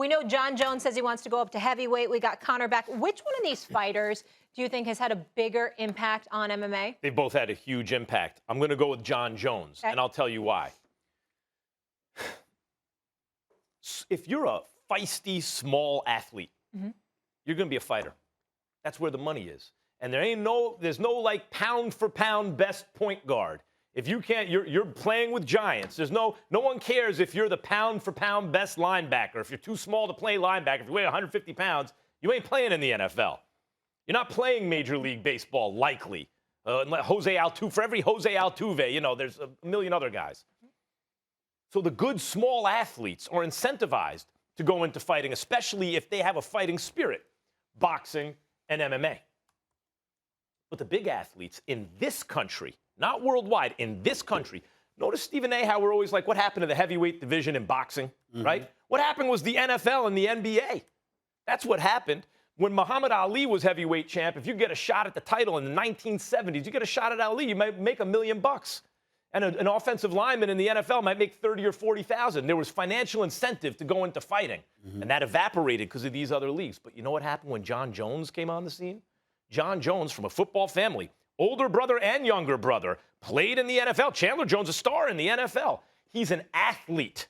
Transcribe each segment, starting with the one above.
We know Jon Jones says he wants to go up to heavyweight. We got Conor back. Which one of these fighters do you think has had a bigger impact on MMA? They both had a huge impact. I'm going to go with Jon Jones, Okay. and I'll tell you why. If you're a feisty, small athlete, you're going to be a fighter. That's where the money is. And there's no like pound for pound best point guard. If you can't, you're playing with giants. No one cares if you're the pound for pound best linebacker. If you're too small to play linebacker, if you weigh 150 pounds, you ain't playing in the NFL. You're not playing Major League Baseball, likely. Jose Altuve, for every Jose Altuve, there's a million other guys. So the good small athletes are incentivized to go into fighting, especially if they have a fighting spirit, boxing and MMA. But the big athletes in this country, not worldwide, in this country, notice, Stephen A., how we're always like, what happened to the heavyweight division in boxing, right? What happened was the NFL and the NBA. That's what happened. When Muhammad Ali was heavyweight champ, if you get a shot at the title in the 1970s, you get a shot at Ali, you might make $1 million. And an offensive lineman in the NFL might make $30,000 or $40,000. There was financial incentive to go into fighting, and that evaporated because of these other leagues. But you know what happened when Jon Jones came on the scene? Jon Jones, from a football family, older brother and younger brother, played in the NFL. Chandler Jones, a star in the NFL. He's an athlete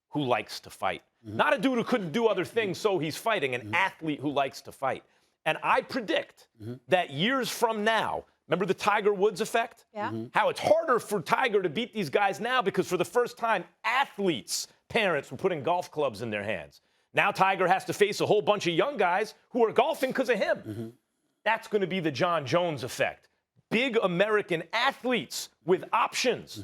who likes to fight. Not a dude who couldn't do other things, so he's fighting, an athlete who likes to fight. And I predict that years from now, remember the Tiger Woods effect? Yeah. How it's harder for Tiger to beat these guys now because for the first time, athletes, parents were putting golf clubs in their hands. Now Tiger has to face a whole bunch of young guys who are golfing because of him. That's going to be the Jon Jones effect. Big American athletes with options.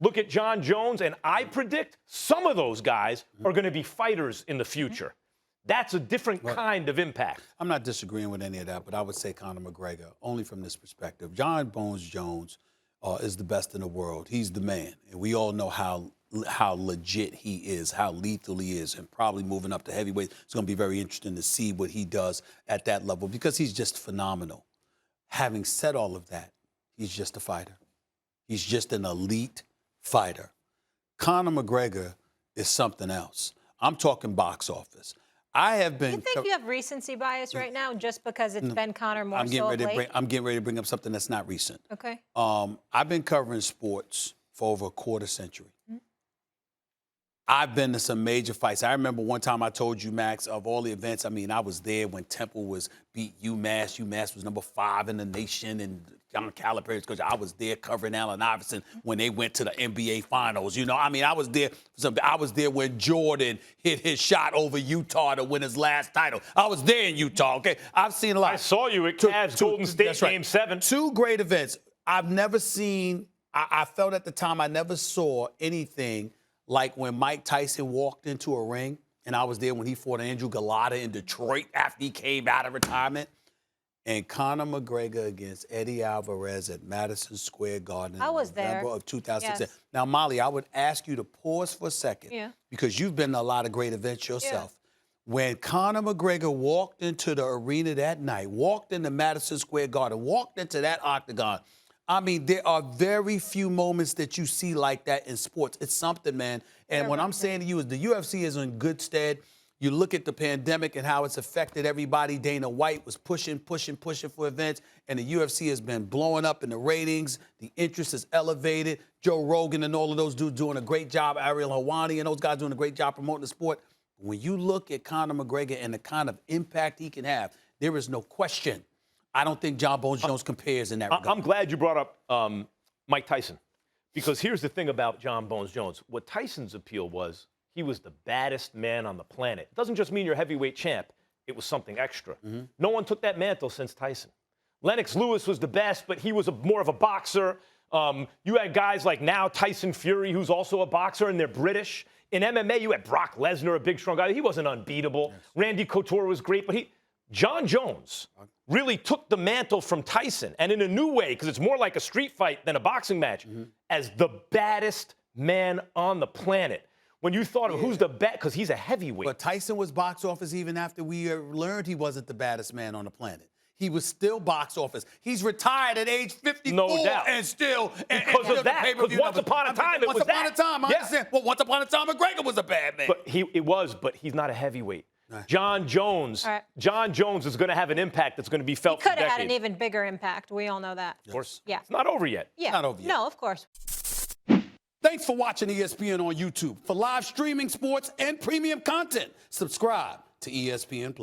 Look at Jon Jones, and I predict some of those guys are going to be fighters in the future. That's a different kind of impact. I'm not disagreeing with any of that, but I would say Conor McGregor, only from this perspective. Jon Bones Jones is the best in the world. He's the man, and we all know how legit he is, how lethal he is, and probably moving up to heavyweight. It's going to be very interesting to see what he does at that level because he's just phenomenal. Having said all of that, he's just a fighter. He's just an elite fighter. Conor McGregor is something else. I'm talking box office. I have been. You think you have recency bias right now just because it's been Conor more so of late? I'm getting ready to bring up something that's not recent. Okay. I've been covering sports for over a quarter century. I've been to some major fights. I remember one time I told you, Max, of all the events, I mean, I was there when Temple beat UMass. UMass was number 5 in the nation, and John Calipari's coach. I was there covering Allen Iverson when they went to the NBA Finals. I mean, I was there when Jordan hit his shot over Utah to win his last title. I was there in Utah, okay? I've seen a lot. I saw you at Cavs Golden State Game 7. 2 great events. I've never seen, I felt at the time I never saw anything like when Mike Tyson walked into a ring, and I was there when he fought Andrew Galata in Detroit after he came out of retirement, and Conor McGregor against Eddie Alvarez at Madison Square Garden in November of 2006. Yes. Now, Molly, I would ask you to pause for a second because you've been to a lot of great events yourself. When Conor McGregor walked into the arena that night, walked into Madison Square Garden, walked into that octagon, I mean, there are very few moments that you see like that in sports. It's something, man. And what I'm saying to you is the UFC is in good stead. You look at the pandemic and how it's affected everybody. Dana White was pushing for events, and the UFC has been blowing up in the ratings. The interest is elevated. Joe Rogan and all of those dudes doing a great job. Ariel Helwani and those guys doing a great job promoting the sport. When you look at Conor McGregor and the kind of impact he can have, there is no question. I don't think Jon Bones Jones compares in that regard. I'm glad you brought up Mike Tyson, because here's the thing about Jon Bones Jones. What Tyson's appeal was, he was the baddest man on the planet. It doesn't just mean you're heavyweight champ. It was something extra. No one took that mantle since Tyson. Lennox Lewis was the best, but he was more of a boxer. You had guys like now Tyson Fury, who's also a boxer, and they're British. In MMA, you had Brock Lesnar, a big, strong guy. He wasn't unbeatable. Yes. Randy Couture was great, but Jon Jones really took the mantle from Tyson, and in a new way, because it's more like a street fight than a boxing match, as the baddest man on the planet. When you thought of who's the best, because he's a heavyweight. But Tyson was box office even after we learned he wasn't the baddest man on the planet. he was still box office. He's retired at age 54 No doubt. and still Because of that. Because once upon a time, it was that. Once upon a time, I understand. Well, once upon a time, McGregor was a bad man. But but he's not a heavyweight. Jon Jones. Right. Jon Jones is going to have an impact that's going to be felt for Could have decades. had an even bigger impact. We all know that. Of course. Yeah. It's not over yet. Yeah. Not over yet. No, of course. Thanks for watching ESPN on YouTube. For live streaming sports and premium content, subscribe to ESPN+.